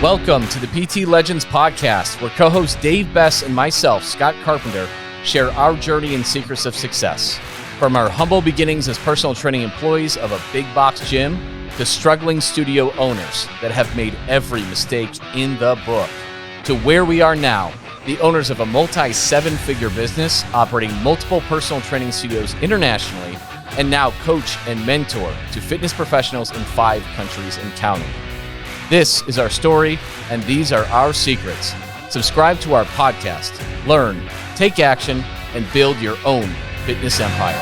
Welcome to the PT Legends podcast, where co-host Dave Bess and myself, Scott Carpenter, share our journey and secrets of success. From our humble beginnings as personal training employees of a big box gym to struggling studio owners that have made every mistake in the book, to where we are now, the owners of a multi-seven-figure business operating multiple personal training studios internationally, and now coach and mentor to fitness professionals in 5 countries and counting. This is our story, and these are our secrets. Subscribe to our podcast, learn, take action, and build your own fitness empire.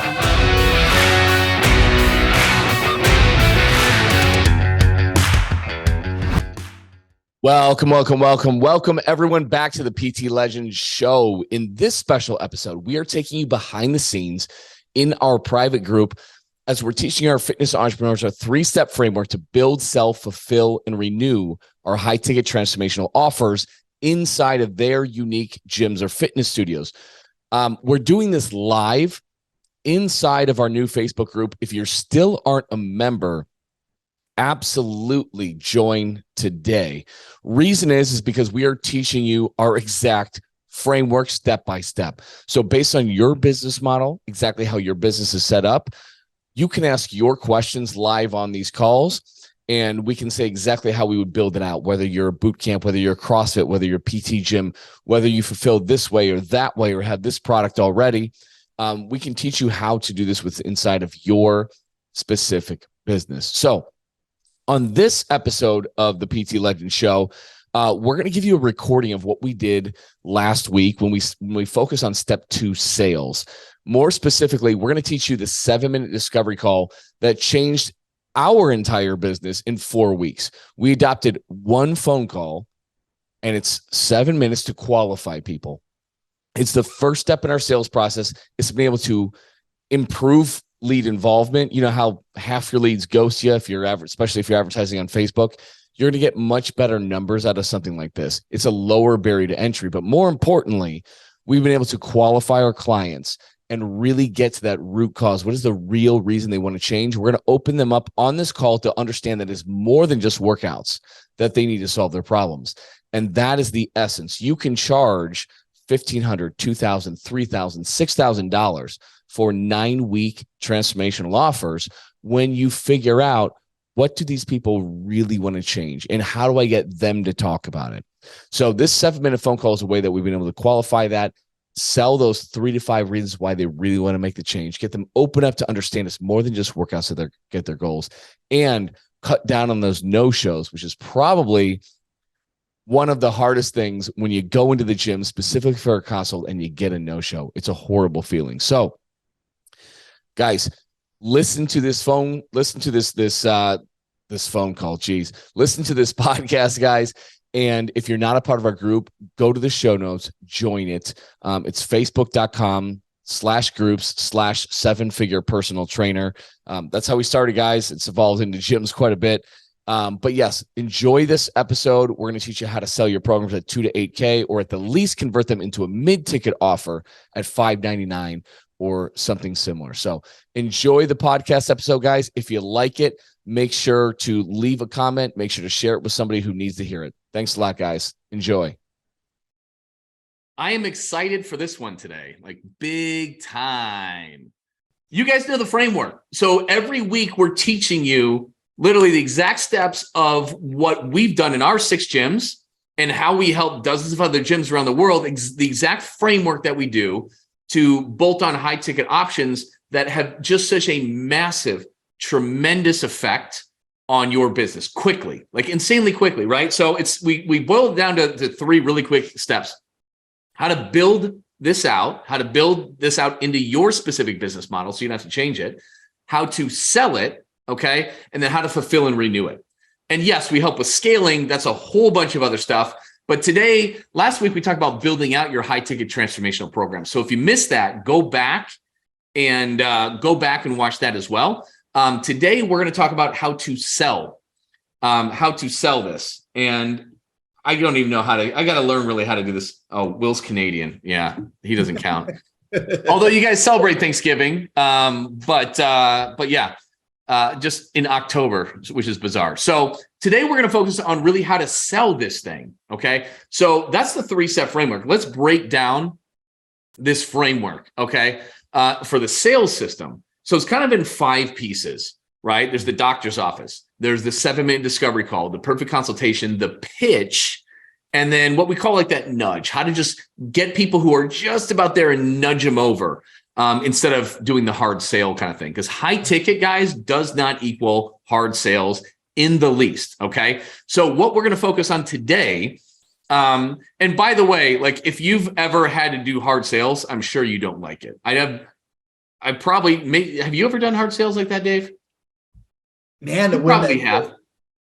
Welcome everyone back to the PT Legends show. In this special episode, we are taking you behind the scenes in our private group as we're teaching our fitness entrepreneurs a 3-step framework to build, sell, fulfill, and renew our high-ticket transformational offers inside of their unique gyms or fitness studios. We're doing this live inside of our new Facebook group. If you still aren't a member, absolutely join today. Reason is because we are teaching you our exact framework step by step. So based on your business model, exactly how your business is set up, you can ask your questions live on these calls, and we can say exactly how we would build it out, whether you're a boot camp, whether you're a CrossFit, whether you're a PT gym, whether you fulfill this way or that way or have this product already. We can teach you how to do this with inside of your specific business. So on this episode of the PT Legends show, we're going to give you a recording of what we did last week when we focus on step 2, sales. More specifically, we're going to teach you the 7-minute discovery call that changed our entire business in 4 weeks. We adopted one phone call, and it's 7 minutes to qualify people. It's the first step in our sales process. It's being able to improve lead involvement. You know how half your leads ghost you especially if you're advertising on Facebook. You're going to get much better numbers out of something like this. It's a lower barrier to entry, but more importantly, we've been able to qualify our clients and really get to that root cause. What is the real reason they want to change? We're going to open them up on this call to understand that it's more than just workouts that they need to solve their problems. And that is the essence. You can charge $1,500, $2,000, $3,000, $6,000 for 9-week transformational offers when you figure out what do these people really want to change and how do I get them to talk about it? So this 7-minute phone call is a way that we've been able to qualify that, sell those 3 to 5 reasons why they really want to make the change, get them open up to understand it's more than just workouts to get their goals, and cut down on those no-shows, which is probably one of the hardest things when you go into the gym specifically for a consult and you get a no-show. It's a horrible feeling. So guys, listen to this phone call. Listen to this podcast, guys. And if you're not a part of our group, go to the show notes, join it. It's facebook.com/groups/7-figure personal trainer. That's how we started, guys. It's evolved into gyms quite a bit. But yes, enjoy this episode. We're going to teach you how to sell your programs at 2 to 8K, or at the least convert them into a mid-ticket offer at $599 or something similar. So enjoy the podcast episode, guys. If you like it, make sure to leave a comment. Make sure to share it with somebody who needs to hear it. Thanks a lot, guys. Enjoy. I am excited for this one today, like big time. You guys know the framework. So every week we're teaching you literally the exact steps of what we've done in our 6 gyms and how we help dozens of other gyms around the world, the exact framework that we do to bolt on high ticket options that have just such a massive, tremendous effect on your business quickly, like insanely quickly, right? So we boil it down to 3 really quick steps. How to build this out into your specific business model so you don't have to change it, how to sell it, okay, and then how to fulfill and renew it. And yes, we help with scaling. That's a whole bunch of other stuff. But last week, we talked about building out your high-ticket transformational program. So if you missed that, go back and watch that as well. Today, we're going to talk about how to sell this. And I don't even know I got to learn really how to do this. Oh, Will's Canadian. Yeah, he doesn't count. Although you guys celebrate Thanksgiving. But yeah. just in October, which is bizarre. So today we're going to focus on really how to sell this thing. Okay. So that's the 3-step framework. Let's break down this framework. Okay. For the sales system. So it's kind of in 5 pieces, right? There's the doctor's office. There's the 7-minute discovery call, the perfect consultation, the pitch, and then what we call like that nudge, how to just get people who are just about there and nudge them over. Instead of doing the hard sale kind of thing, because high ticket, guys, does not equal hard sales in the least. Okay. So what we're going to focus on today, and by the way, like if you've ever had to do hard sales, I'm sure you don't like it. have you ever done hard sales like that, Dave? Man, you probably have.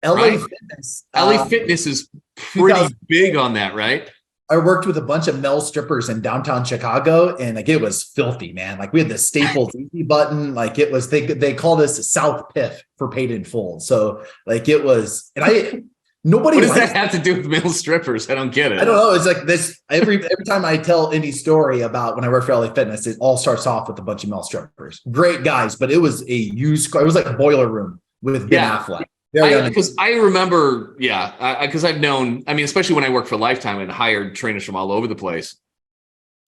LA right? Fitness. LA Fitness is pretty big on that, right? I worked with a bunch of male strippers in downtown Chicago, and like it was filthy, man. Like we had the Staples easy button, like it was. They called us South Piff for paid in full. So like it was, and nobody. What does that have to do with male strippers? I don't get it. I don't know. It's like this every time I tell any story about when I worked for LA Fitness, it all starts off with a bunch of male strippers, great guys, but it was a used car. It was like a boiler room with Ben Affleck. Because I remember, because I've known, I mean, especially when I worked for Lifetime and hired trainers from all over the place.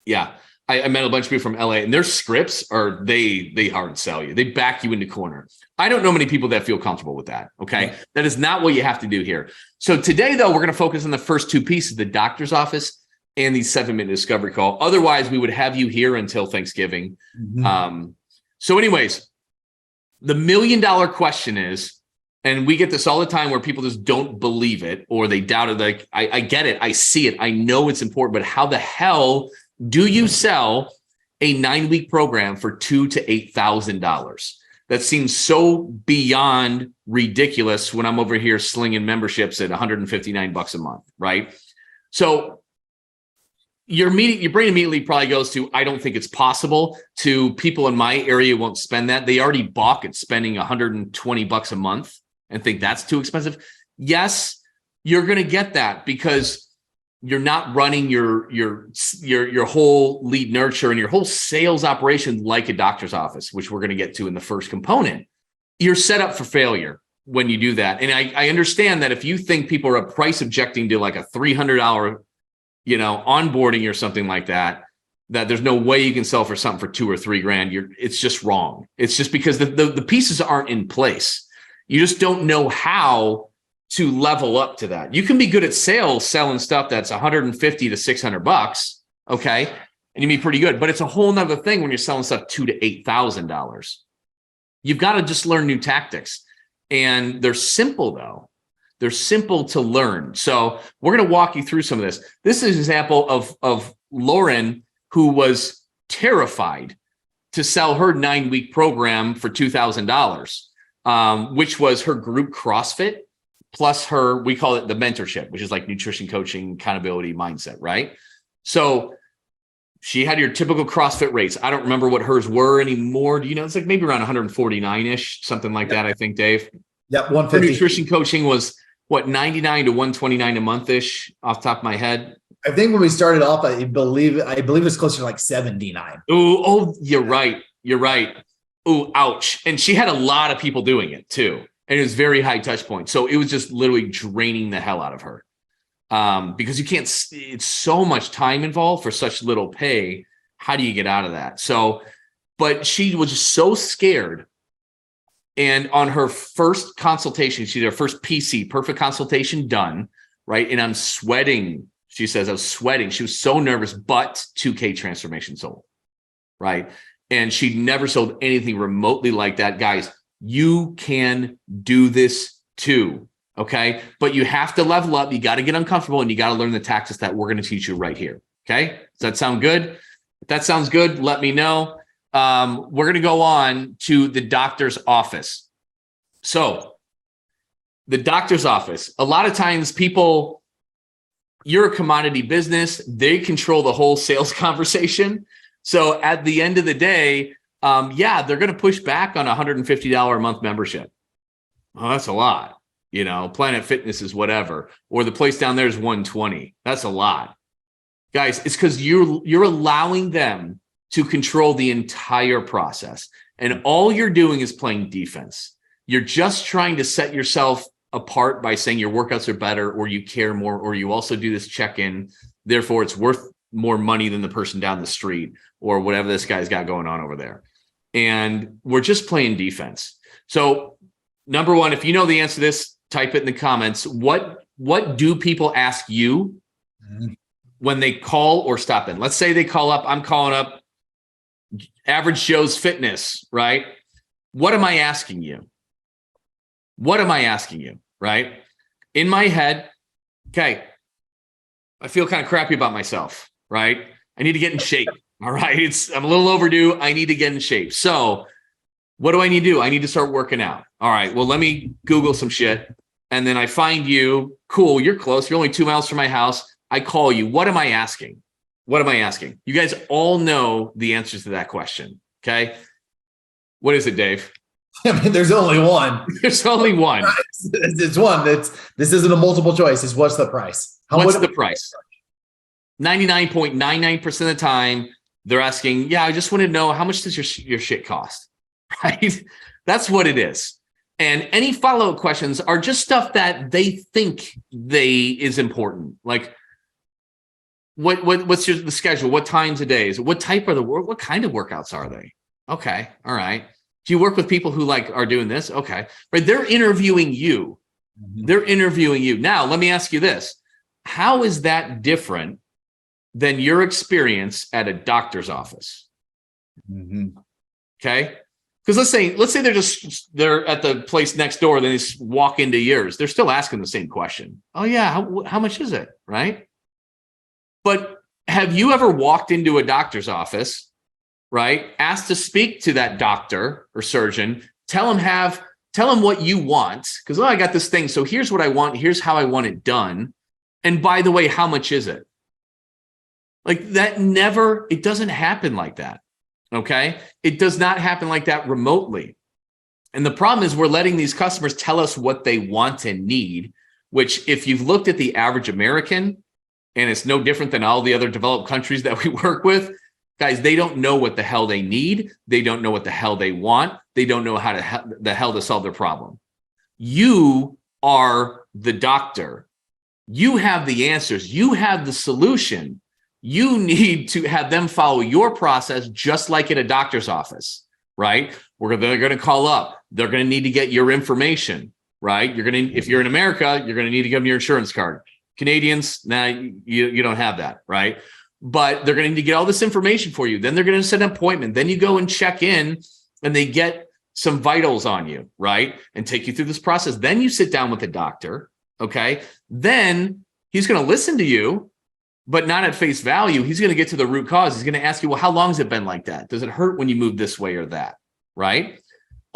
Yeah, I met a bunch of people from LA, and their scripts are they hard sell you. They back you into corner. I don't know many people that feel comfortable with that. Okay, yeah. That is not what you have to do here. So today, though, we're going to focus on the first 2 pieces: the doctor's office and the 7-minute discovery call. Otherwise, we would have you here until Thanksgiving. Mm-hmm. So, anyways, the $1 million question is. And we get this all the time where people just don't believe it or they doubt it. Like, I get it. I see it. I know it's important, but how the hell do you sell a 9-week program for $2,000 to $8,000? That seems so beyond ridiculous when I'm over here slinging memberships at $159 a month, right? So your brain immediately probably goes to, I don't think it's possible. To people in my area won't spend that. They already balk at spending $120 a month and think that's too expensive. Yes, you're going to get that because you're not running your whole lead nurture and your whole sales operation like a doctor's office, which we're going to get to in the first component. You're set up for failure when you do that. And I understand that if you think people are price objecting to like a $300, onboarding or something like that, that there's no way you can sell for something for $2,000 or $3,000. It's just wrong. It's just because the pieces aren't in place. You just don't know how to level up to that. You can be good at sales, selling stuff that's $150 to $600, okay, and you be pretty good. But it's a whole nother thing when you're selling stuff $2,000 to $8,000. You've got to just learn new tactics, and they're simple though. They're simple to learn. So we're going to walk you through some of this. This is an example of Lauren, who was terrified to sell her 9-week program for $2,000, which was her group CrossFit plus her, we call it the mentorship, which is like nutrition coaching, accountability, mindset, right? So she had your typical CrossFit rates. I don't remember what hers were anymore. Do you know? It's like maybe around 149-ish, something like that, I think, Dave. Yep, 150. Her nutrition coaching was what, 99 to 129 a month-ish off the top of my head. I think when we started off, I believe it's closer to like 79. Oh, you're right. You're right. Oh, ouch. And she had a lot of people doing it too. And it was very high touch point. So it was just literally draining the hell out of her. Because you can't, it's so much time involved for such little pay. How do you get out of that? So, but she was just so scared. And on her first consultation, she did her first PC, perfect consultation done, right? And I'm sweating. She says, I was sweating. She was so nervous, but 2K transformation sold, right? And she never sold anything remotely like that. Guys, you can do this too, okay? But you have to level up. You got to get uncomfortable, and you got to learn the tactics that we're going to teach you right here, okay? Does that sound good? If that sounds good, let me know. We're going to go on to the doctor's office. So the doctor's office, a lot of times people, you're a commodity business. They control the whole sales conversation. So at the end of the day, they're going to push back on a $150 a month membership. Oh, that's a lot. Planet Fitness is whatever, or the place down there is $120. That's a lot. Guys, it's because you're allowing them to control the entire process. And all you're doing is playing defense. You're just trying to set yourself apart by saying your workouts are better, or you care more, or you also do this check-in. Therefore, it's worth more money than the person down the street or whatever this guy's got going on over there. And we're just playing defense. So number one, if you know the answer to this, type it in the comments. What do people ask you when they call or stop in? Let's say they call up. I'm calling up Average Joe's Fitness, right? What am I asking you? What am I asking you, right? In my head, okay, I feel kind of crappy about myself, right? I need to get in shape, all right? I'm a little overdue. I need to get in shape. So what do I need to do? I need to start working out. All right, well, let me Google some shit. And then I find you. Cool, you're close. You're only 2 miles from my house. I call you. What am I asking? What am I asking? You guys all know the answers to that question, okay? What is it, Dave? I mean, there's only one. There's only one. It's one. This isn't a multiple choice. It's what's the price? What's the price? 99.99% of the time, they're asking, yeah, I just want to know, how much does your shit cost? Right? That's what it is. And any follow-up questions are just stuff that they think is important. Like, what's the schedule? What times a day is it? What type of what kind of workouts are they? Okay. All right. Do you work with people who are doing this? Okay. Right. They're interviewing you. They're interviewing you. Now, let me ask you this. How is that different than your experience at a doctor's office? Okay. Because let's say they're at the place next door, then they just walk into yours. They're still asking the same question. Oh yeah. How much is it? Right. But have you ever walked into a doctor's office, right? Asked to speak to that doctor or surgeon, tell them what you want. Because, I got this thing. So here's what I want. Here's how I want it done. And by the way, how much is it? Like that it doesn't happen like that. Okay. It does not happen like that remotely. And the problem is we're letting these customers tell us what they want and need, which if you've looked at the average American, and it's no different than all the other developed countries that we work with, guys, they don't know what the hell they need. They don't know what the hell they want. They don't know how the hell to solve their problem. You are the doctor. You have the answers. You have the solution. You need to have them follow your process just like in a doctor's office, right? They're going to call up. They're going to need to get your information, right? If you're in America, you're going to need to give them your insurance card. Canadians, now you don't have that, right? But they're going to need to get all this information for you. Then they're going to set an appointment. Then you go and check in and they get some vitals on you, right? And take you through this process. Then you sit down with the doctor, okay? Then he's going to listen to you, but not at face value. He's going to get to the root cause. He's going to ask you, well, how long has it been like that? Does it hurt when you move this way or that, right?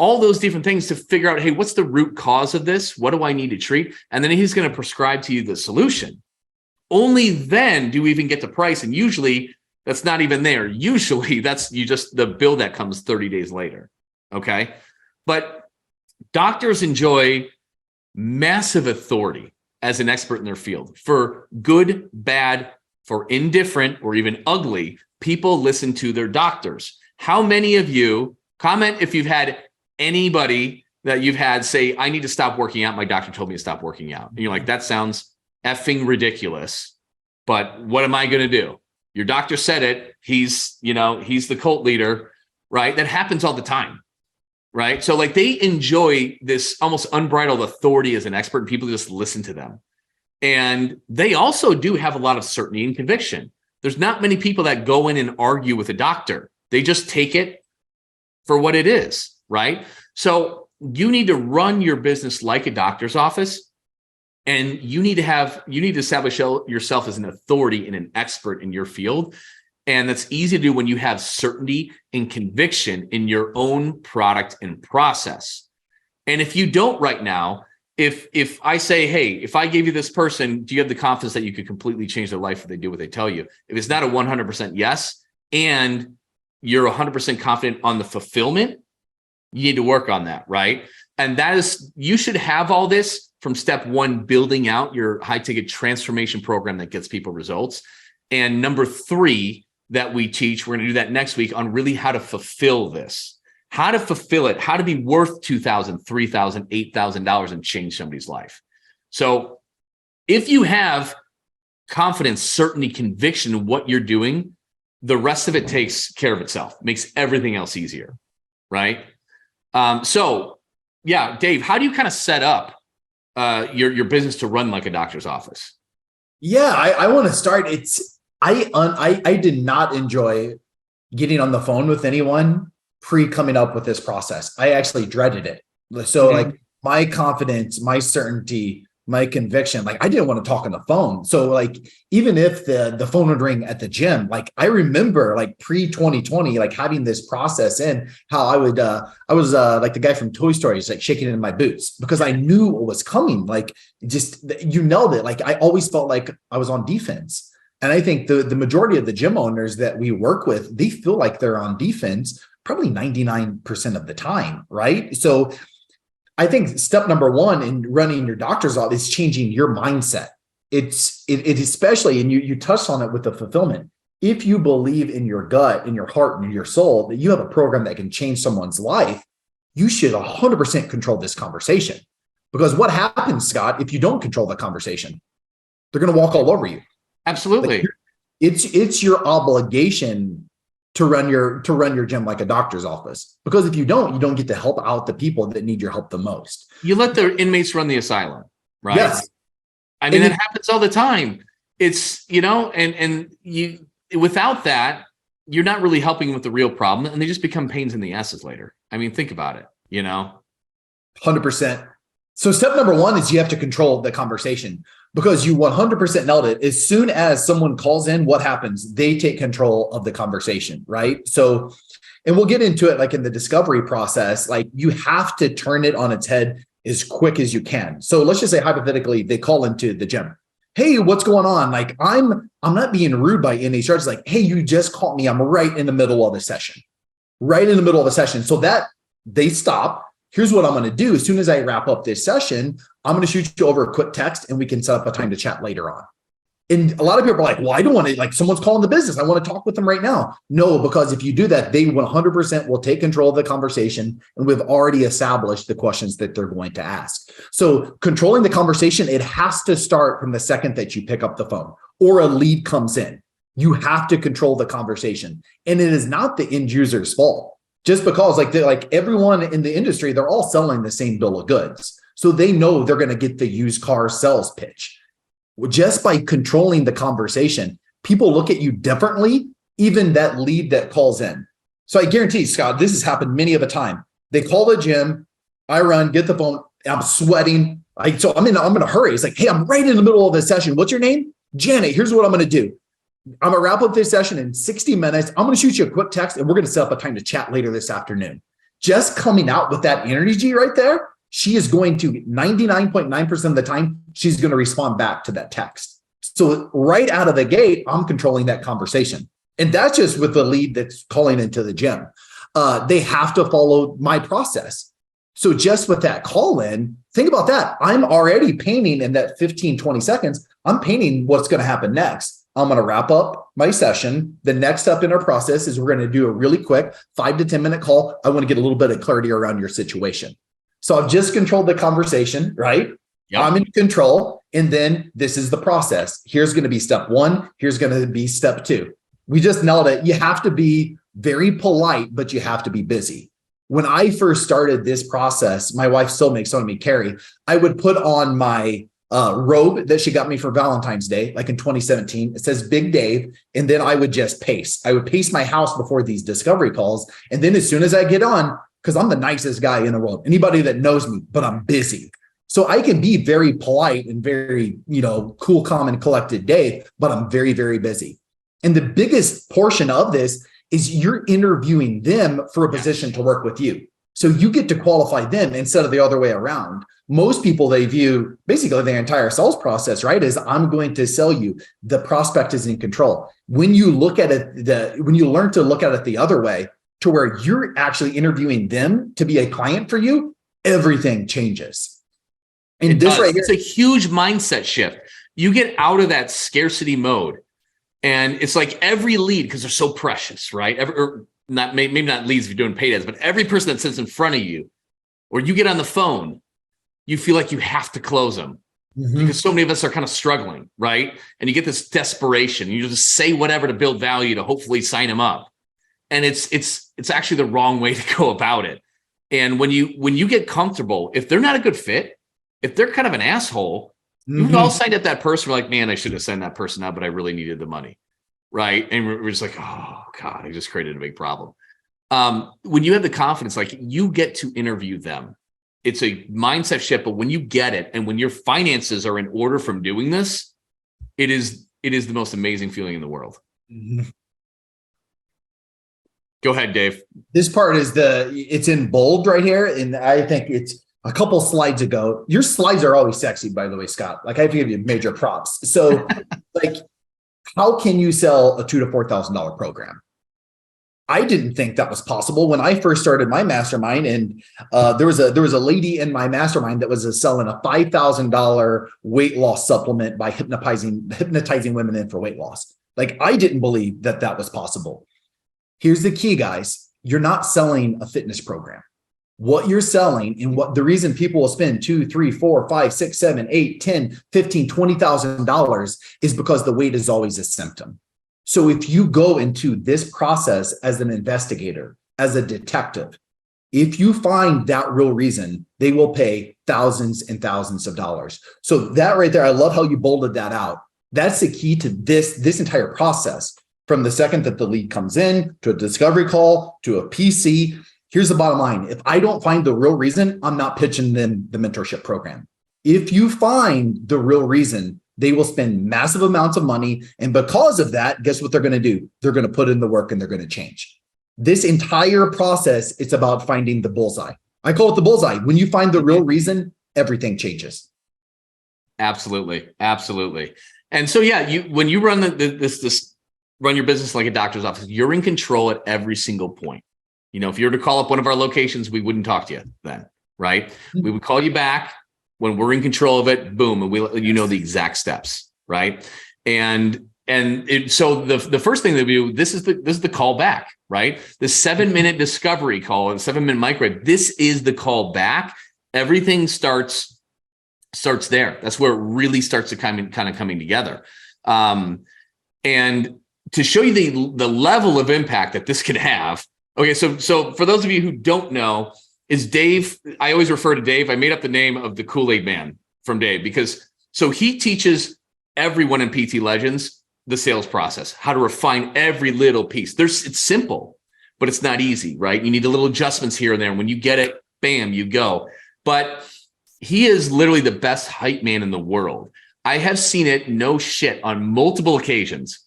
All those different things to figure out, hey, what's the root cause of this? What do I need to treat? And then he's going to prescribe to you the solution. Only then do we even get the price. And usually that's not even there. Usually that's the bill that comes 30 days later. Okay. But doctors enjoy massive authority as an expert in their field. For good, bad, for indifferent, or even ugly, people listen to their doctors. How many of you, comment if you've had anybody that you've had say, I need to stop working out. My doctor told me to stop working out. And you're like, that sounds effing ridiculous. But what am I going to do? Your doctor said it. He's the cult leader, right? That happens all the time, right? So they enjoy this almost unbridled authority as an expert, and people just listen to them. And they also do have a lot of certainty and conviction. There's not many people that go in and argue with a doctor. They just take it for what it is, right? So you need to run your business like a doctor's office, and you need to establish yourself as an authority and an expert in your field. And that's easy to do when you have certainty and conviction in your own product and process. And if you don't right now, if I say, hey, if I gave you this person, do you have the confidence that you could completely change their life if they do what they tell you? If it's not a 100% yes, and you're 100% confident on the fulfillment, you need to work on that, right? And you should have all this from step one, building out your high ticket transformation program that gets people results. And number three that we teach, we're going to do that next week, on really how to fulfill this. how to fulfill it, how to be worth $2,000, $3,000, $8,000 and change somebody's life. So if you have confidence, certainty, conviction in what you're doing, the rest of it takes care of itself, makes everything else easier, right? So yeah, Dave, how do you kind of set up your business to run like a doctor's office? Yeah, I want to start. I did not enjoy getting on the phone with anyone pre coming up with this process. I actually dreaded it. So like my confidence, my certainty, my conviction, like I didn't want to talk on the phone. So like, even if the phone would ring at the gym, like I remember like pre 2020, like having this process in how I was like the guy from Toy Story, like shaking it in my boots because I knew what was coming. Like just, you nailed it. Like I always felt like I was on defense. And I think the majority of the gym owners that we work with, they feel like they're on defense probably 99% of the time, right? So I think step number one in running your doctor's office is changing your mindset. It especially, and you touched on it with the fulfillment. If you believe in your gut, in your heart, and in your soul that you have a program that can change someone's life, you should 100% control this conversation. Because what happens, Scott, if you don't control the conversation? They're going to walk all over you. Absolutely. Like it's your obligation to run your gym like a doctor's office, because if you don't get to help out the people that need your help the most. You let the inmates run the asylum, right? Yes. I mean, that happens all the time. It's, and you, without that, you're not really helping with the real problem, and they just become pains in the asses later. I mean, think about it, 100%. So step number one is you have to control the conversation, because you 100% nailed it. As soon as someone calls in, what happens? They take control of the conversation, right? So, and we'll get into it like in the discovery process, like you have to turn it on its head as quick as you can. So let's just say hypothetically, they call into the gym. Hey, what's going on? Like I'm not being rude by any charge. Like, hey, you just caught me. I'm right in the middle of the session, So that they stop. Here's what I'm going to do. As soon as I wrap up this session, I'm going to shoot you over a quick text and we can set up a time to chat later on. And a lot of people are like, well, I don't want to, like someone's calling the business. I want to talk with them right now. No, because if you do that, they 100% will take control of the conversation. And we've already established the questions that they're going to ask. So controlling the conversation, it has to start from the second that you pick up the phone or a lead comes in. You have to control the conversation. And it is not the end user's fault. Just because like everyone in the industry, they're all selling the same bill of goods. So they know they're going to get the used car sales pitch. Just by controlling the conversation, people look at you differently, even that lead that calls in. So I guarantee, Scott, this has happened many of a time. They call the gym, I run, get the phone, I'm sweating. So I'm in a hurry. It's like, hey, I'm right in the middle of the session. What's your name? Janet. Here's what I'm going to do. I'm going to wrap up this session in 60 minutes. I'm going to shoot you a quick text and we're going to set up a time to chat later this afternoon. Just coming out with that energy right there, she is going to 99.9% of the time, she's going to respond back to that text. So right out of the gate, I'm controlling that conversation. And that's just with the lead that's calling into the gym. They have to follow my process. So just with that call in, think about that. I'm already painting in that 15, 20 seconds. I'm painting what's going to happen next. I'm going to wrap up my session. The next step in our process is we're going to do a really quick 5 to 10 minute call. I want to get a little bit of clarity around your situation. So I've just controlled the conversation, right? Yep. I'm in control. And then this is the process. Here's going to be step one. Here's going to be step two. We just nailed it. You have to be very polite, but you have to be busy. When I first started this process, my wife still makes fun of me, Carrie, I would put on my robe that she got me for Valentine's Day, like in 2017. It says Big Dave. And then I would just pace. I would pace my house before these discovery calls. And then as soon as I get on, because I'm the nicest guy in the world, anybody that knows me, but I'm busy. So I can be very polite and very, cool, calm, and collected Dave, but I'm very, very busy. And the biggest portion of this is you're interviewing them for a position to work with you. So you get to qualify them instead of the other way around. Most people, they view basically the entire sales process, right, as I'm going to sell you. The prospect is in control. When you look at it, when you learn to look at it the other way, to where you're actually interviewing them to be a client for you, everything changes. And this right here, it's a huge mindset shift. You get out of that scarcity mode. And it's like every lead, because they're so precious, right? maybe not leads if you're doing paid ads, but every person that sits in front of you, or you get on the phone, you feel like you have to close them because so many of us are kind of struggling, right? And you get this desperation. You just say whatever to build value to hopefully sign them up. And it's actually the wrong way to go about it. And when you get comfortable, if they're not a good fit, if they're kind of an asshole, you all signed up that person. We're like, man, I should have signed that person up, but I really needed the money. Right. And we're just like, oh God, I just created a big problem. When you have the confidence, like you get to interview them, it's a mindset shift. But when you get it, and when your finances are in order from doing this, it is the most amazing feeling in the world. Go ahead, Dave. This part is it's in bold right here. And I think it's a couple slides ago. Your slides are always sexy, by the way, Scott. Like I have to give you major props. So like, how can you sell a $2,000 to $4,000 program? I didn't think that was possible when I first started my mastermind, and there was a lady in my mastermind that was selling a $5,000 weight loss supplement by hypnotizing women in for weight loss. Like I didn't believe that was possible. Here's the key, guys. You're not selling a fitness program. What you're selling, and what the reason people will spend $2,000, $3,000, $4,000, $5,000, $6,000, $7,000, $8,000, $10,000, $15,000, $20,000 is because the weight is always a symptom. So if you go into this process as an investigator, as a detective, if you find that real reason, they will pay thousands and thousands of dollars. So that right there, I love how you bolded that out. That's the key to this entire process. From the second that the lead comes in to a discovery call to a PC. Here's the bottom line. If I don't find the real reason, I'm not pitching them the mentorship program. If you find the real reason, they will spend massive amounts of money. And because of that, guess what they're going to do? They're going to put in the work and they're going to change. This entire process, it's about finding the bullseye. I call it the bullseye. When you find the real reason, everything changes. Absolutely. Absolutely. And so, yeah, when you run run your business like a doctor's office, you're in control at every single point. You know, if you were to call up one of our locations, we wouldn't talk to you then, right? We would call you back when we're in control of it, boom, and we let you know the exact steps, right? So the first thing that we do, this is the call back, right? The 7-minute discovery call and 7-minute microwave. This is the call back. Everything starts there. That's where it really starts to kind of coming together. And to show you the level of impact that this can have. Okay, so for those of you who don't know, is Dave, I always refer to Dave. I made up the name of the Kool-Aid Man from Dave because so he teaches everyone in PT Legends the sales process, how to refine every little piece. It's simple, but it's not easy, right? You need a little adjustments here and there. When you get it, bam, you go. But he is literally the best hype man in the world. I have seen it, no shit, on multiple occasions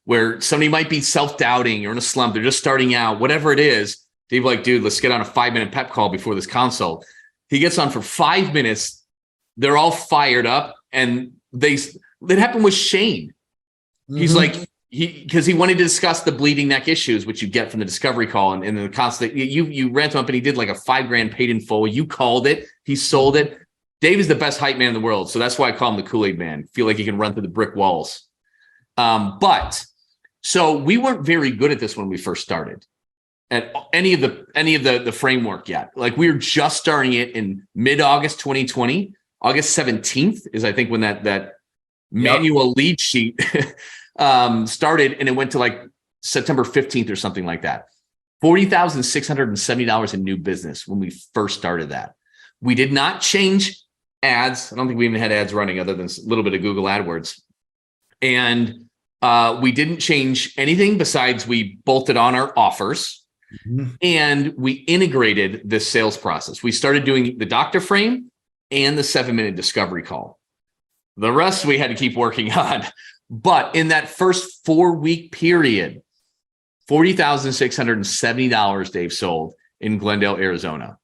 where somebody might be self-doubting or in a slump. They're just starting out, whatever it is. They'd be like, dude, let's get on a 5-minute pep call before this consult. He gets on for 5 minutes. They're all fired up. And that happened with Shane. He's like, because he wanted to discuss the bleeding neck issues, which you get from the discovery call. And the constant, you ran to him up and he did like a $5,000 paid in full. You called it. He sold it. Dave is the best hype man in the world. So that's why I call him the Kool-Aid Man. Feel like he can run through the brick walls. So we weren't very good at this when we first started at any of the framework yet. Like we were just starting it in mid-August 2020. August 17th is I think when that manual lead sheet started, and it went to like September 15th or something like that. $40,670 in new business when we first started that. We did not change ads. I don't think we even had ads running other than a little bit of Google AdWords. And we didn't change anything besides we bolted on our offers and we integrated this sales process. We started doing the doctor frame and the 7-minute discovery call. The rest we had to keep working on. But in that first 4-week period, $40,670 Dave sold in Glendale, Arizona.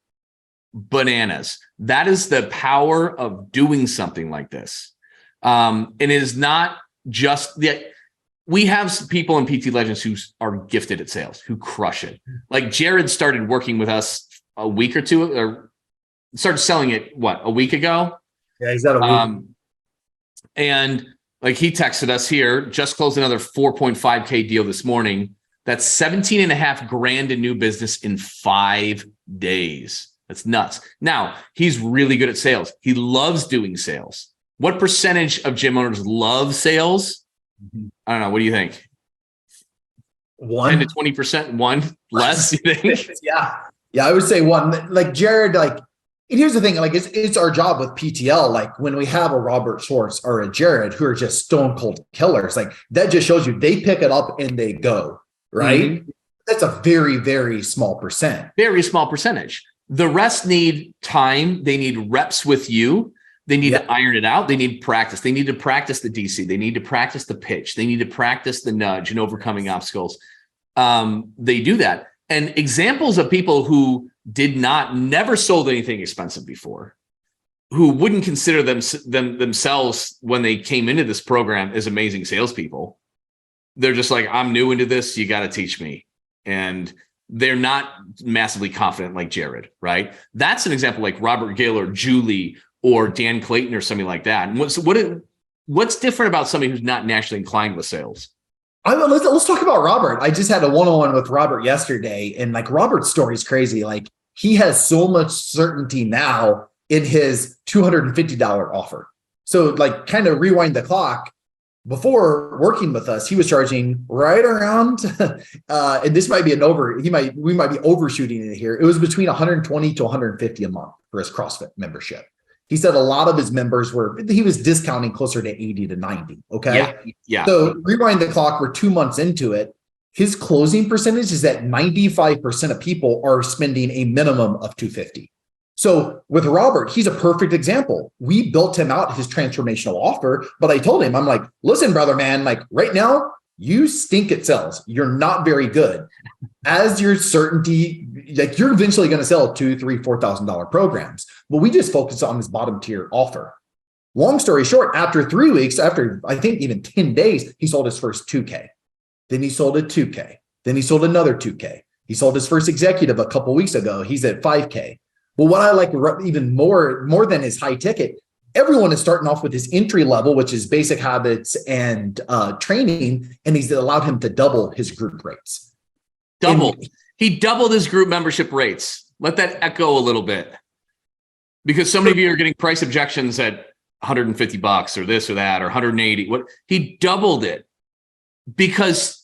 Bananas. That is the power of doing something like this. And it is not just we have some people in PT Legends who are gifted at sales, who crush it. Like Jared started working with us a week or two, or started selling it, a week ago? Yeah, he's got a week. And like he texted us here, just closed another 4.5K deal this morning That's 17 and a half grand in new business in 5 days. That's nuts. Now, he's really good at sales. He loves doing sales. What percentage of gym owners love sales? I don't know. What do you think? 10 to 20%? One less, you think? Yeah. I would say one. Like Jared, like, and here's the thing, like it's our job with PTL. Like when we have a Robert Schwartz or a Jared who are just stone cold killers, like that just shows you they pick it up and they go, right? Mm-hmm. That's a very, very small percent. Very small percentage. The rest need time. They need reps with you. They need to iron it out. They need practice. They need to practice the DC. They need to practice the pitch. They need to practice the nudge and overcoming obstacles. They do that. And examples of people who never sold anything expensive before, who wouldn't consider themselves when they came into this program as amazing salespeople. They're just like, I'm new into this. You got to teach me. And they're not massively confident like Jared, right? That's an example like Robert Gill or Julie or Dan Clayton or something like that. And what's different about somebody who's not naturally inclined with sales? Let's talk about Robert. I just had a one-on-one with Robert yesterday, and like Robert's story is crazy. Like he has so much certainty now in his $250 offer. So like kind of rewind the clock. Before working with us, he was charging right around, and this might be we might be overshooting it here. It was between 120 to 150 a month for his CrossFit membership. He said a lot of his members he was discounting closer to 80 to 90. Okay. Yeah. So rewind the clock. We're 2 months into it. His closing percentage is that 95% of people are spending a minimum of 250. So with Robert, he's a perfect example. We built him out his transformational offer, but I told him, I'm like, listen, brother, man, like right now you stink at sales. You're not very good. As your certainty, like you're eventually going to sell $2,000, $3,000, $4,000 programs, but we just focus on this bottom tier offer. Long story short, after 3 weeks, after I think even 10 days, he sold his first 2K. Then he sold a 2K. Then he sold another 2K. He sold his first executive a couple weeks ago. He's at 5K. But what I like even more than his high ticket, everyone is starting off with his entry level, which is basic habits and training, and he's allowed him to double his group rates. He doubled his group membership rates. Let that echo a little bit, because so many of you are getting price objections at $150 or this or that or 180. He doubled it because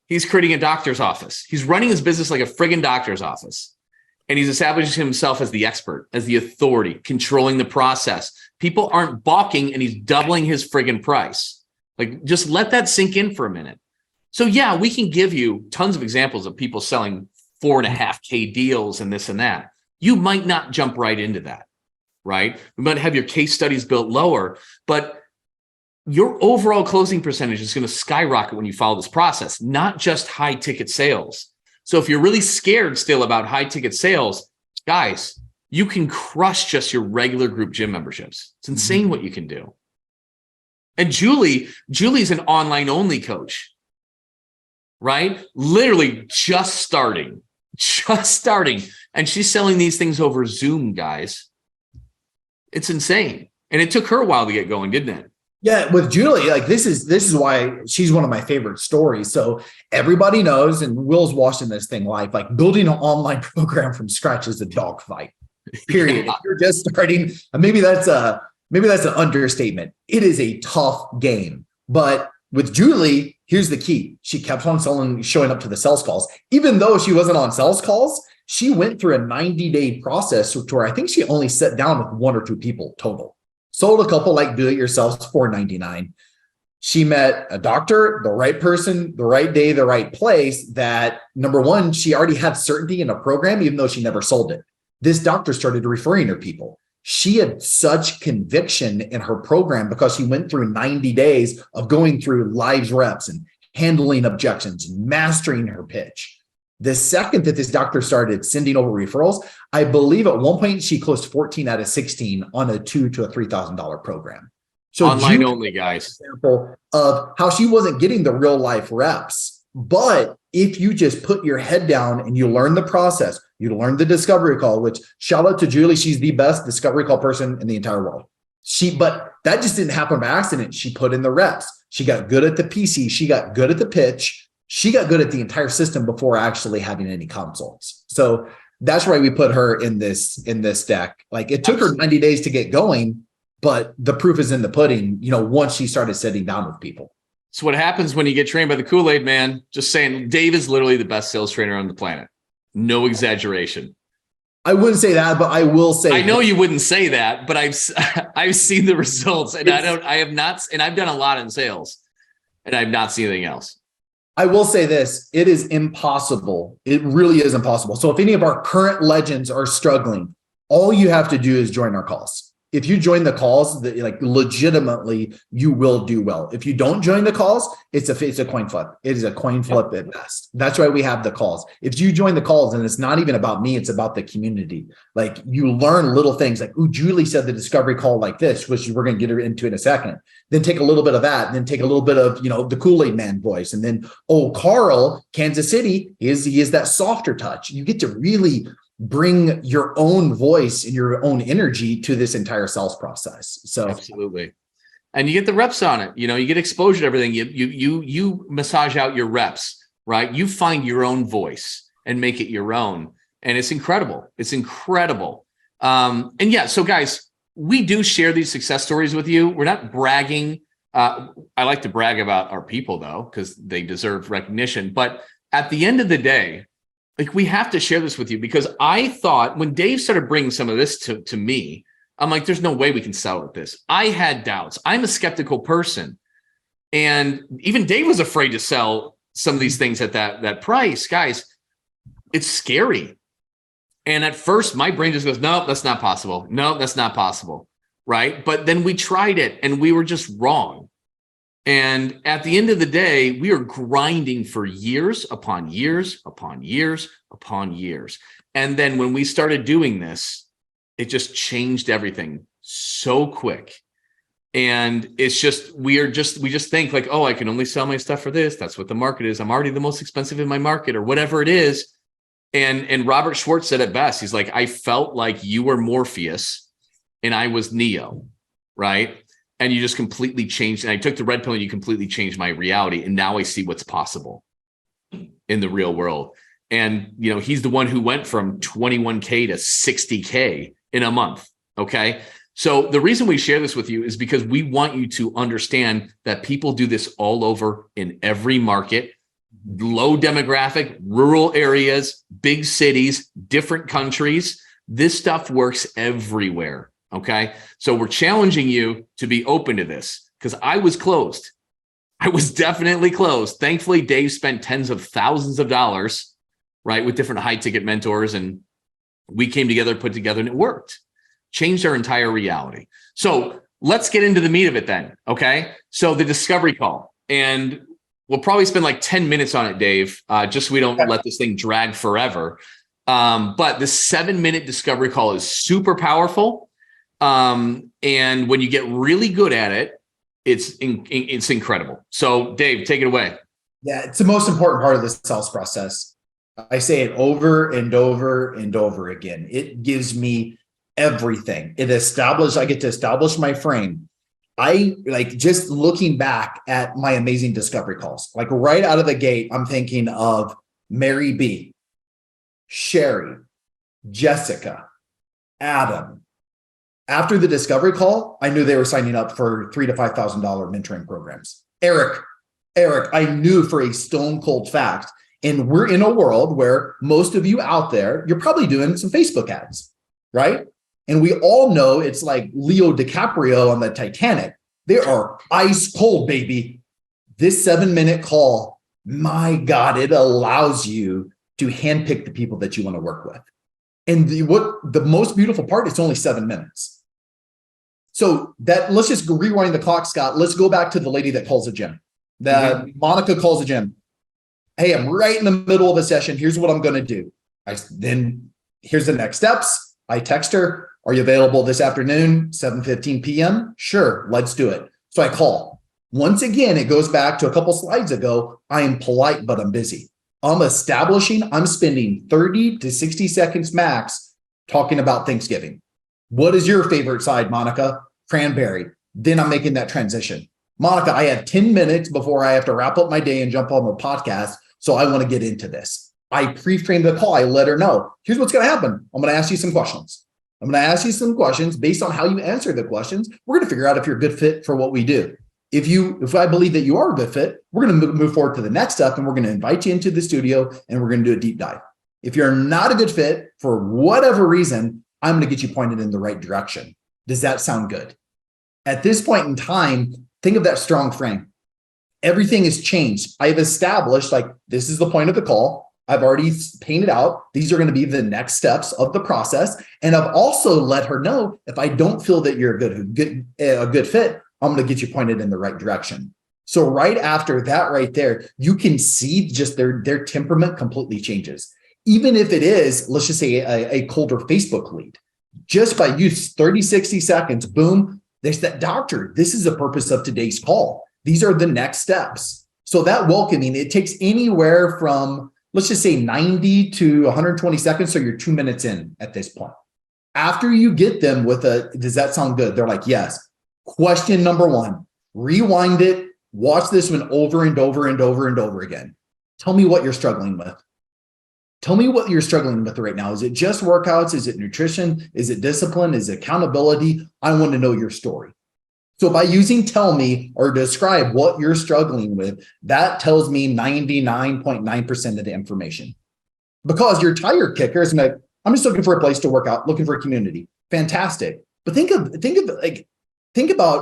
he's creating a doctor's office. He's running his business like a friggin' doctor's office. And he's establishing himself as the expert, as the authority, controlling the process. People aren't balking, and he's doubling his friggin' price. Like, just let that sink in for a minute. So yeah, we can give you tons of examples of people selling 4.5K deals and this and that. You might not jump right into that, right? We might have your case studies built lower, but your overall closing percentage is going to skyrocket when you follow this process, not just high ticket sales. So if you're really scared still about high ticket sales, guys, you can crush just your regular group gym memberships. It's insane what you can do. And Julie's an online only coach, right? Literally just starting. And she's selling these things over Zoom, guys. It's insane. And it took her a while to get going, didn't it? Yeah, with Julie, like this is why she's one of my favorite stories. So everybody knows, and Will's watching this thing live, like building an online program from scratch is a dogfight. Period. If you're just starting, maybe that's an understatement. It is a tough game. But with Julie, here's the key. She kept on showing up to the sales calls. Even though she wasn't on sales calls, she went through a 90-day process where I think she only sat down with 1 or 2 people total. Sold a couple like do-it-yourselves $4.99. She met a doctor, the right person, the right day, the right place. That number one, she already had certainty in a program, even though she never sold it. This doctor started referring her people. She had such conviction in her program because she went through 90 days of going through live reps and handling objections and mastering her pitch. The second that this doctor started sending over referrals, I believe at one point she closed 14 out of 16 on a $2,000 to $3,000 program. So online only, guys. Example of how she wasn't getting the real life reps. But if you just put your head down and you learn the process, you learn the discovery call, which shout out to Julie, she's the best discovery call person in the entire world. But that just didn't happen by accident. She put in the reps. She got good at the PC. She got good at the pitch. She got good at the entire system before actually having any consults. So that's why we put her in this deck. Like it took her 90 days to get going, but the proof is in the pudding, once she started sitting down with people. So what happens when you get trained by the Kool-Aid man? Just saying, Dave is literally the best sales trainer on the planet. No exaggeration. I wouldn't say that, but I will say. I know you wouldn't say that, but I've seen the results, and I have not, and I've done a lot in sales, and I've not seen anything else. I will say this: it is impossible. It really is impossible. So if any of our current legends are struggling, all you have to do is join our calls. If you join the calls, legitimately, you will do well. If you don't join the calls, it's a coin flip. It is a coin flip at best. That's why we have the calls. If you join the calls, and it's not even about me, it's about the community. Like you learn little things like, Julie said the discovery call like this, which we're going to get her into in a second. Then take a little bit of that, and then take a little bit of, the Kool-Aid man voice. And then, Carl, Kansas City, he is that softer touch. You get to really bring your own voice and your own energy to this entire sales process. So absolutely. And you get the reps on it. You get exposure to everything. You massage out your reps, right? You find your own voice and make it your own. And it's incredible. It's incredible. And yeah, so guys, we do share these success stories with you. We're not bragging. I like to brag about our people though, because they deserve recognition. But at the end of the day, we have to share this with you, because I thought when Dave started bringing some of this to me, I'm like, there's no way we can sell with this. I had doubts. I'm a skeptical person. And even Dave was afraid to sell some of these things at that price. Guys, it's scary. And at first my brain just goes, no, that's not possible. No, that's not possible. Right. But then we tried it and we were just wrong. And at the end of the day, we are grinding for years upon years upon years upon years. And then when we started doing this, it just changed everything so quick. And it's just, we just think like, I can only sell my stuff for this. That's what the market is. I'm already the most expensive in my market or whatever it is. And Robert Schwartz said it best. He's like, I felt like you were Morpheus and I was Neo, right? And you just completely changed. And I took the red pill and you completely changed my reality. And now I see what's possible in the real world. And, he's the one who went from 21K to 60K in a month. Okay. So the reason we share this with you is because we want you to understand that people do this all over in every market, low demographic, rural areas, big cities, different countries. This stuff works everywhere. Okay. So we're challenging you to be open to this, because I was closed. I was definitely closed. Thankfully, Dave spent tens of thousands of dollars, right, with different high ticket mentors. And we came together, put together, and it worked. Changed our entire reality. So let's get into the meat of it then. Okay. So the discovery call, and we'll probably spend like 10 minutes on it, Dave, just so we don't let this thing drag forever. But the 7-minute discovery call is super powerful. And when you get really good at it, it's incredible. So Dave, take it away. Yeah, it's the most important part of the sales process. I say it over and over and over again. It gives me everything. I get to establish my frame. I just looking back at my amazing discovery calls, like right out of the gate, I'm thinking of Mary B, Sherry, Jessica, Adam. After the discovery call, I knew they were signing up for $3,000 to $5,000 mentoring programs. Eric, I knew for a stone cold fact. And we're in a world where most of you out there, you're probably doing some Facebook ads, right? And we all know it's like Leo DiCaprio on the Titanic. They are ice cold, baby. This 7-minute call, my God, it allows you to handpick the people that you want to work with. And the most beautiful part, it's only 7 minutes. So let's just rewind the clock, Scott. Let's go back to the lady that calls the gym. Monica calls the gym. Hey, I'm right in the middle of a session. Here's what I'm going to do. Then here's the next steps. I text her. Are you available this afternoon, 7:15 p.m.? Sure, let's do it. So I call. Once again, it goes back to a couple slides ago. I am polite, but I'm busy. I'm spending 30 to 60 seconds max talking about Thanksgiving. What is your favorite side, Monica? Cranberry. Then I'm making that transition. Monica, I have 10 minutes before I have to wrap up my day and jump on the podcast. So I want to get into this. I pre-framed the call. I let her know, here's what's going to happen. I'm going to ask you some questions. I'm going to ask you some questions. Based on how you answer the questions, we're going to figure out if you're a good fit for what we do. If I believe that you are a good fit, we're going to move forward to the next step, and we're going to invite you into the studio and we're going to do a deep dive. If you're not a good fit for whatever reason, I'm going to get you pointed in the right direction. Does that sound good? At this point in time, think of that strong frame. Everything has changed. I've established, like, this is the point of the call. I've already painted out, these are going to be the next steps of the process. And I've also let her know, if I don't feel that you're a good fit, I'm going to get you pointed in the right direction. So right after that, right there, you can see just their temperament completely changes. Even if it is, let's just say a colder Facebook lead, just by use 30, 60 seconds, boom, there's that doctor. This is the purpose of today's call. These are the next steps. So that welcoming, it takes anywhere from, let's just say 90 to 120 seconds. So you're 2 minutes in at this point. After you get them with does that sound good? They're like, yes. Question number one, rewind it. Watch this one over and over and over and over again. Tell me what you're struggling with. Tell me what you're struggling with right now. Is it just workouts? Is it nutrition? Is it discipline? Is it accountability? I want to know your story. So by using tell me or describe what you're struggling with, that tells me 99.9% of the information. Because your tire kicker is like, I'm just looking for a place to work out, looking for a community. Fantastic. But think about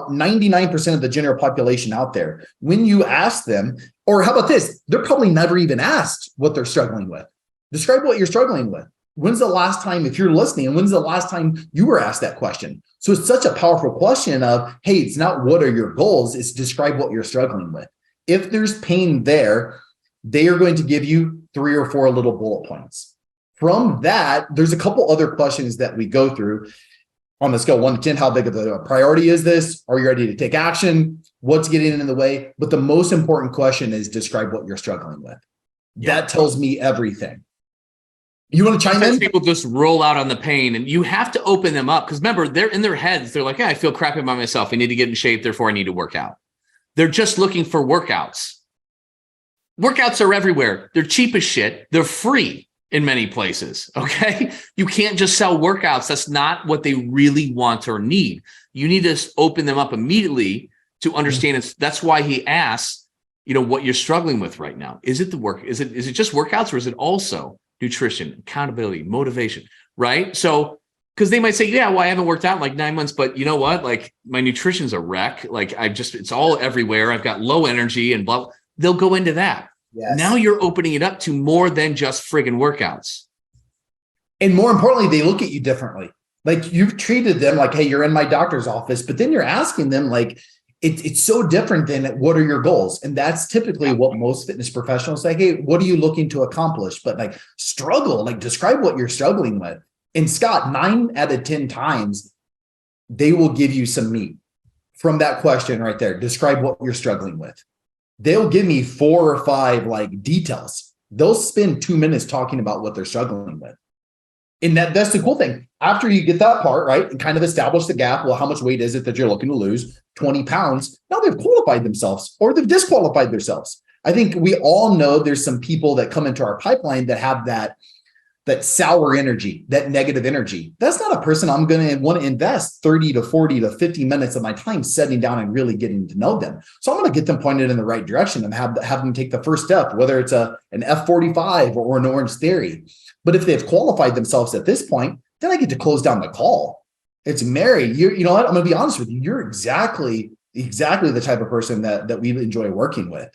99% of the general population out there. When you ask them, or how about this? They're probably never even asked what they're struggling with. Describe what you're struggling with. When's the last time, if you're listening, when's the last time you were asked that question? So it's such a powerful question of, hey, it's not what are your goals, it's describe what you're struggling with. If there's pain there, they are going to give you 3 or 4 little bullet points. From that, there's a couple other questions that we go through on the scale 1 to 10. How big of a priority is this? Are you ready to take action? What's getting in the way? But the most important question is describe what you're struggling with. Yeah. That tells me everything. You want to chime in? People just roll out on the pain, and you have to open them up. Because remember, they're in their heads. They're like, I feel crappy about myself. I need to get in shape. Therefore, I need to work out. They're just looking for workouts. Workouts are everywhere. They're cheap as shit. They're free in many places. Okay. You can't just sell workouts. That's not what they really want or need. You need to open them up immediately to understand it. That's why he asks, what you're struggling with right now. Is it the work? Is it just workouts, or is it also nutrition, accountability, motivation, right? So, because they might say, yeah, well, I haven't worked out in like 9 months, but you know what? Like, my nutrition's a wreck. Like, it's all everywhere. I've got low energy and blah. They'll go into that. Yes. Now you're opening it up to more than just friggin' workouts. And more importantly, they look at you differently. Like, you've treated them like, hey, you're in my doctor's office, but then you're asking them like, it's so different than what are your goals? And that's typically what most fitness professionals say. Hey, what are you looking to accomplish? But like, struggle, like, describe what you're struggling with. And Scott, 9 out of 10 times, they will give you some meat from that question right there. Describe what you're struggling with. They'll give me 4 or 5 like details. They'll spend 2 minutes talking about what they're struggling with. And that's the cool thing. After you get that part, right, and kind of establish the gap, well, how much weight is it that you're looking to lose? 20 pounds. Now they've qualified themselves, or they've disqualified themselves. I think we all know there's some people that come into our pipeline that have that sour energy, that negative energy. That's not a person I'm going to want to invest 30 to 40 to 50 minutes of my time sitting down and really getting to know them. So I'm going to get them pointed in the right direction and have them take the first step, whether it's an F45 or an Orange Theory. But if they've qualified themselves at this point, then I get to close down the call. It's Mary. You know what? I'm going to be honest with you. You're exactly the type of person that we enjoy working with.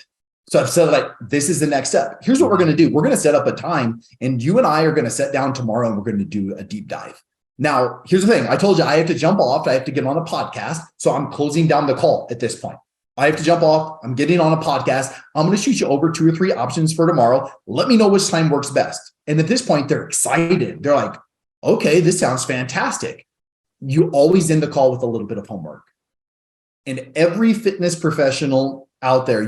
So I've said, like, this is the next step. Here's what we're going to do. We're going to set up a time, and you and I are going to sit down tomorrow, and we're going to do a deep dive. Now, here's the thing. I told you I have to jump off. I have to get on a podcast. So I'm closing down the call at this point. I have to jump off. I'm getting on a podcast. I'm going to shoot you over 2 or 3 options for tomorrow. Let me know which time works best. And at this point, they're excited. They're like, okay, this sounds fantastic. You always end the call with a little bit of homework. And every fitness professional out there,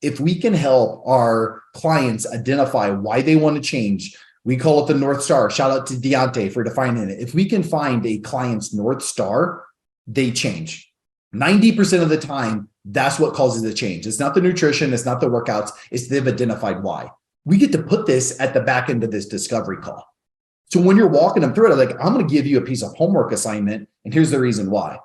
if we can help our clients identify why they want to change, we call it the North Star. Shout out to Deontay for defining it. If we can find a client's North Star, they change. 90% of the time, That's what causes the change. It's not the nutrition. It's not the workouts. It's they've identified why. We get to put this at the back end of this discovery call. So when you're walking them through it, like, I'm going to give you a piece of homework assignment, and here's the reason why.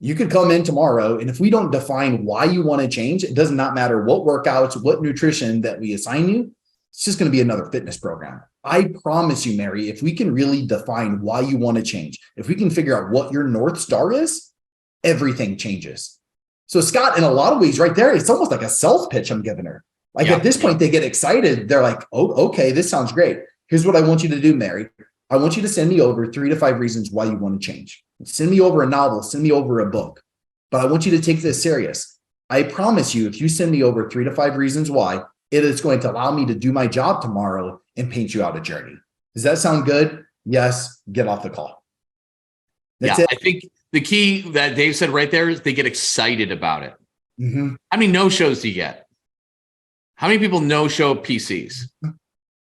You could come in tomorrow, and if we don't define why you want to change, it does not matter what workouts, what nutrition that we assign you. It's just going to be another fitness program. I promise you, Mary, if we can really define why you want to change, if we can figure out what your North Star is, everything changes. So Scott, in a lot of ways right there, it's almost like a self pitch I'm giving her. Like at this point, they get excited. They're like, oh, okay, this sounds great. Here's what I want you to do, Mary. I want you to send me over 3 to 5 reasons why you want to change. Send me over a novel, send me over a book, but I want you to take this serious. I promise you, if you send me over 3 to 5 reasons why, it is going to allow me to do my job tomorrow and paint you out a journey. Does that sound good? Yes, get off the call. That's it. I think the key that Dave said right there is they get excited about it. Mm-hmm. How many no-shows do you get? How many people no-show PCs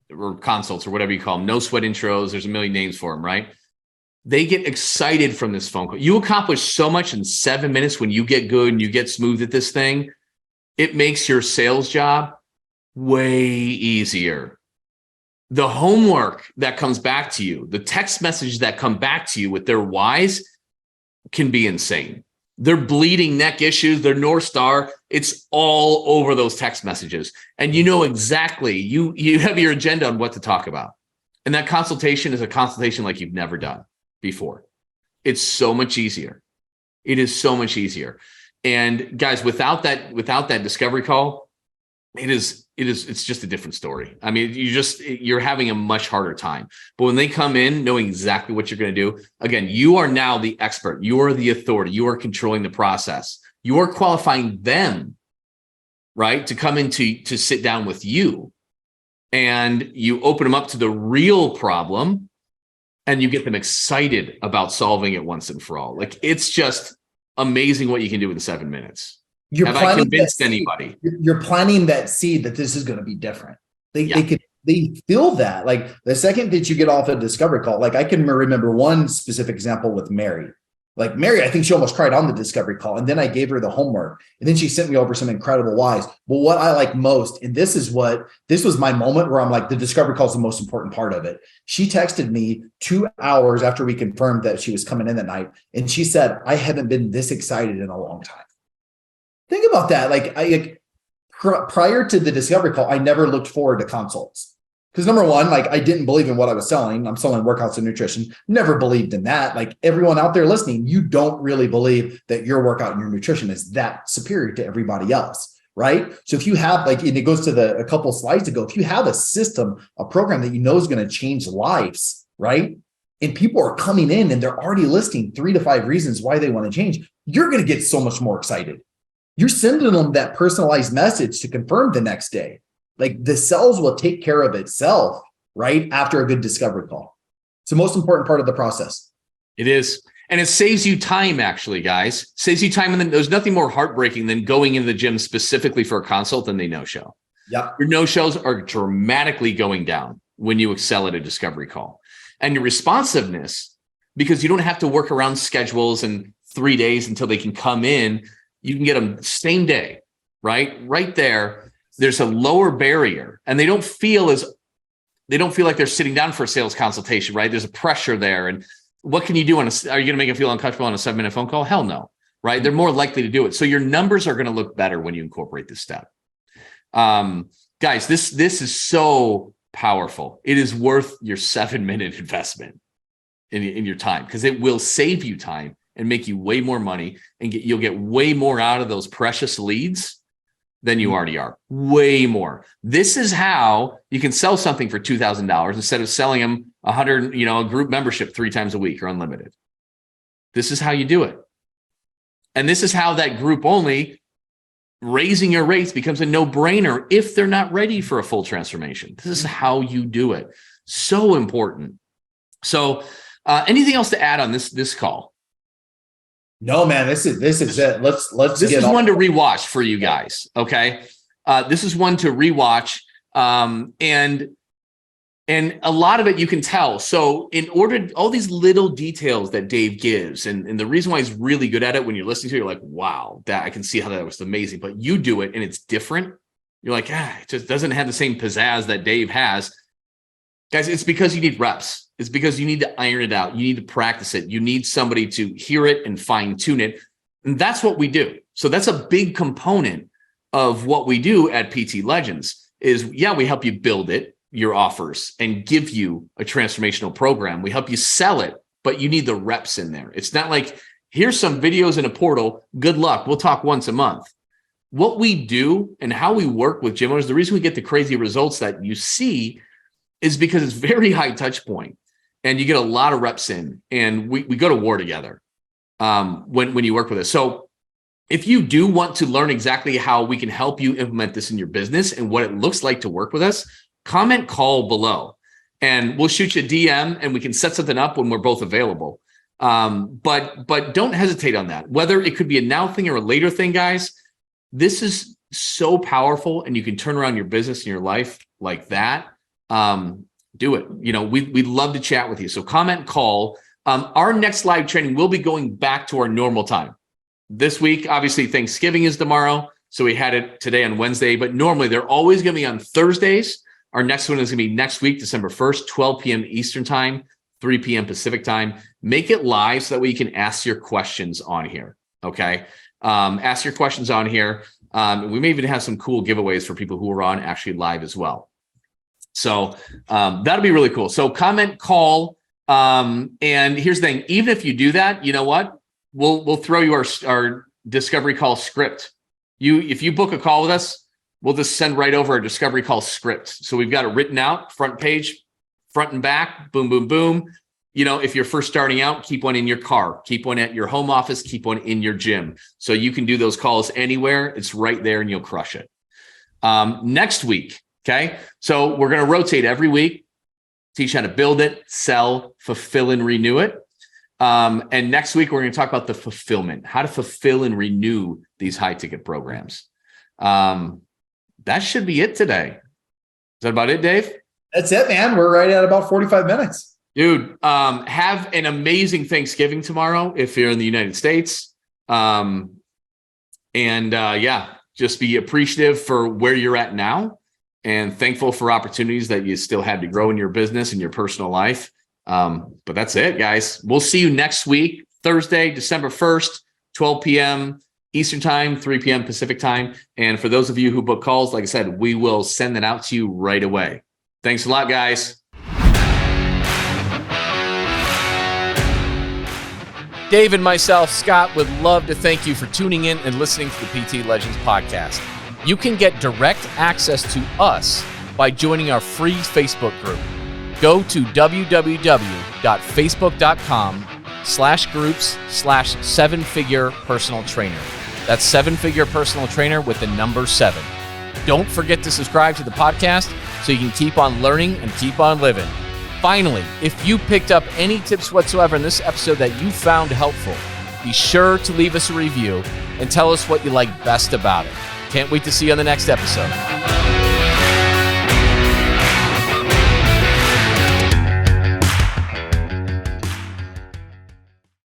or consults or whatever you call them? No sweat intros. There's a million names for them, right? They get excited from this phone call. You accomplish so much in 7 minutes when you get good and you get smooth at this thing. It makes your sales job way easier. The homework that comes back to you, the text messages that come back to you with their whys can be insane. Their bleeding neck issues, their North Star, it's all over those text messages. And you know exactly, you have your agenda on what to talk about. And that consultation is a consultation like you've never done before. It's so much easier. It is so much easier. And guys, without that discovery call, it's just a different story. I mean, you're having a much harder time. But when they come in knowing exactly what you're going to do, again, you are now the expert. You are the authority. You are controlling the process. You are qualifying them, right, to come in to sit down with you. And you open them up to the real problem, and you get them excited about solving it once and for all. Like, it's just amazing what you can do in 7 minutes. Have I convinced anybody? You're planting that seed that this is going to be different. They feel that. Like the second that you get off a discovery call, like I can remember one specific example with Mary. Like Mary, I think she almost cried on the discovery call. And then I gave her the homework. And then she sent me over some incredible whys. But what I like most, and this was my moment where I'm like, the discovery call is the most important part of it. She texted me 2 hours after we confirmed that she was coming in that night. And she said, I haven't been this excited in a long time. Think about that. Like prior to the discovery call, I never looked forward to consults. Because number one, like I didn't believe in what I was selling. I'm selling workouts and nutrition. Never believed in that. Like everyone out there listening, you don't really believe that your workout and your nutrition is that superior to everybody else, right? So if you have and it goes to a couple slides ago, if you have a system, a program that you know is going to change lives, right? And people are coming in and they're already listing 3 to 5 reasons why they want to change, you're going to get so much more excited. You're sending them that personalized message to confirm the next day. Like the cells will take care of itself, right? After a good discovery call. It's the most important part of the process. It is. And it saves you time, actually, guys. Saves you time. And then there's nothing more heartbreaking than going into the gym specifically for a consult than they no-show. Yep. Your no-shows are dramatically going down when you excel at a discovery call. And your responsiveness, because you don't have to work around schedules and 3 days until they can come in. You can get them same day, right? Right there. There's a lower barrier, and they don't feel like they're sitting down for a sales consultation, right? There's a pressure there. And what can you do are you going to make them feel uncomfortable on a 7-minute phone call? Hell no, right? They're more likely to do it. So your numbers are going to look better when you incorporate this step. Guys, this is so powerful. It is worth your 7-minute investment in your time, because it will save you time and make you way more money, and you'll get way more out of those precious leads than you already are. Way more. This is how you can sell something for $2,000 instead of selling them a group membership 3 times a week or unlimited. This is how you do it. And this is how that group only raising your rates becomes a no-brainer if they're not ready for a full transformation. This is how you do it. So important. So anything else to add on this call? No, man, this is it. Let's this is one to rewatch for you guys. Okay. This is one to rewatch. And And a lot of it you can tell. So in order, all these little details that Dave gives, and the reason why he's really good at it, when you're listening to it, you're like, wow, that I can see how that was amazing. But you do it and it's different. You're like, it just doesn't have the same pizzazz that Dave has. Guys, it's because you need reps. It's because you need to iron it out. You need to practice it. You need somebody to hear it and fine tune it. And that's what we do. So that's a big component of what we do at PT Legends is, we help you build it, your offers, and give you a transformational program. We help you sell it, but you need the reps in there. It's not like, here's some videos in a portal. Good luck. We'll talk once a month. What we do and how we work with gym owners, the reason we get the crazy results that you see is because it's very high touch point and you get a lot of reps in, and we go to war together when you work with us. So if you do want to learn exactly how we can help you implement this in your business and what it looks like to work with us, comment call below and we'll shoot you a DM and we can set something up when we're both available. But don't hesitate on that. Whether it could be a now thing or a later thing, guys, this is so powerful and you can turn around your business and your life like that. Do it. We'd love to chat with you. So comment, call. Our next live training will be going back to our normal time. This week, obviously, Thanksgiving is tomorrow. So we had it today on Wednesday, but normally they're always going to be on Thursdays. Our next one is going to be next week, December 1st, 12 p.m. Eastern time, 3 p.m. Pacific time. Make it live so that way you can ask your questions on here. Okay. Ask your questions on here. We may even have some cool giveaways for people who are on actually live as well. So that'll be really cool. So comment, call. And here's the thing. Even if you do that, you know what? We'll throw you our discovery call script. If you book a call with us, we'll just send right over a discovery call script. So we've got it written out, front page, front and back, boom, boom, boom. If you're first starting out, keep one in your car, keep one at your home office, keep one in your gym. So you can do those calls anywhere. It's right there and you'll crush it. Next week, okay? So we're going to rotate every week, teach how to build it, sell, fulfill, and renew it. And next week, we're going to talk about the fulfillment, how to fulfill and renew these high ticket programs. That should be it today. Is that about it, Dave? That's it, man. We're right at about 45 minutes. Dude, have an amazing Thanksgiving tomorrow if you're in the United States. Just be appreciative for where you're at now and thankful for opportunities that you still had to grow in your business and your personal life. But that's it, guys. We'll see you next week, Thursday, December 1st, 12 p.m. Eastern time, 3 p.m. Pacific time. And for those of you who book calls, like I said, we will send that out to you right away. Thanks a lot, guys. Dave and myself, Scott, would love to thank you for tuning in and listening to the PT Legends podcast. You can get direct access to us by joining our free Facebook group. Go to www.facebook.com/groups/7-figure personal trainer. That's 7-figure personal trainer with the number 7. Don't forget to subscribe to the podcast so you can keep on learning and keep on living. Finally, if you picked up any tips whatsoever in this episode that you found helpful, be sure to leave us a review and tell us what you like best about it. Can't wait to see you on the next episode.